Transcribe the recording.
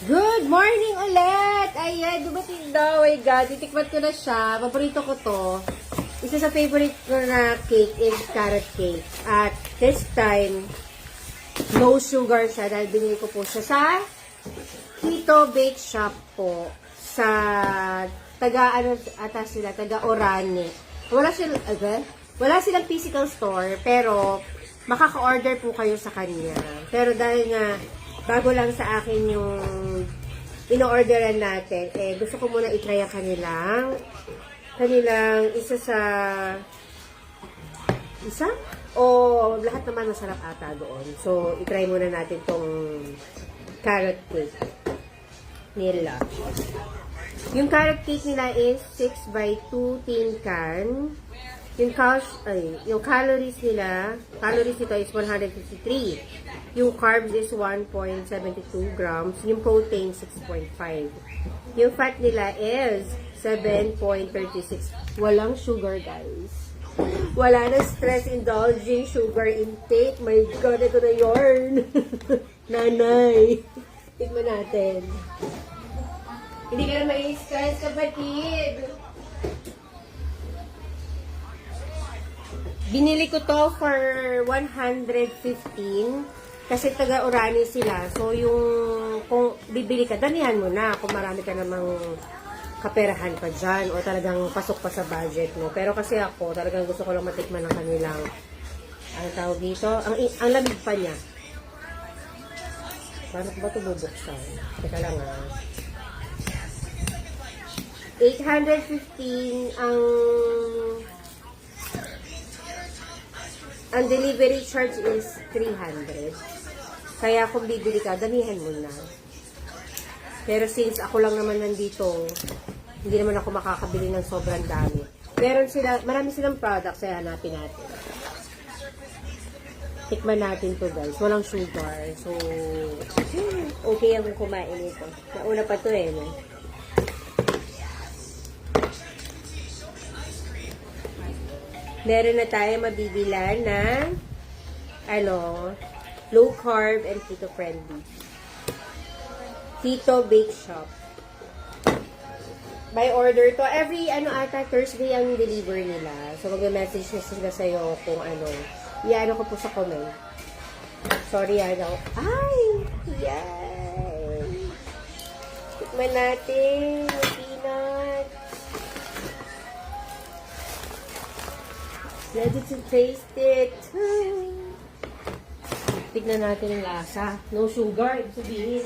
Good morning ulit! Ayan, dumating daw. Oh my God, titikman ko na siya. Paborito ko to. Isa sa favorite ko na cake is carrot cake. At this time, no sugar siya dahil binili ko po siya sa Tito Bake Shop po. Sa taga Orane. Wala silang physical store, pero makaka-order po kayo sa kanya. Pero dahil nga bago lang sa akin yung ino-orderan natin, gusto ko muna i-try ang kanilang isa o lahat naman masarap ata doon. So, i-try muna natin tong carrot cake nila. Yung carrot cake nila is 6 by 2 tin can. Yung calories nito is 153. Yung carbs is 1.72 grams. Yung protein, 6.5. Yung fat nila is 7.36. Walang sugar, guys. Wala na stress indulging sugar intake. My God, ito na yarn. Nanay. Tignan natin. Hindi ka na mai-stress, kapatid. Binili ko to for 115 kasi taga Orani sila. So, kung bibili ka, danihan mo na kung marami ka namang kaperahan pa dyan o talagang pasok pa sa budget mo. Pero kasi ako, talagang gusto ko lang matikman ng kanilang, ang tawag dito, ang lamig pa niya. Paano ko ba ito bubuksan? Teka lang ah. 815 ang delivery charge is 300. Kaya kung bibili ka, damihan mo na. Pero since ako lang naman nandito, hindi naman ako makakabili ng sobrang dami. Marami silang products, kaya hanapin natin. Tikman natin to, guys. Walang sugar. So, okay ang kumain ito. Nauna pa to no? Meron na tayo mabibilan ng low carb and keto friendly. Tito Bake Shop. By order to. Every Thursday ang deliver nila. So mag-message na sila sa'yo kung i-ano ko po sa comment. Sorry, Ay! Yan! Tikman natin. Peanut. Ready to taste it. Tignan natin ang lasa. No sugar. Ibig sabihin,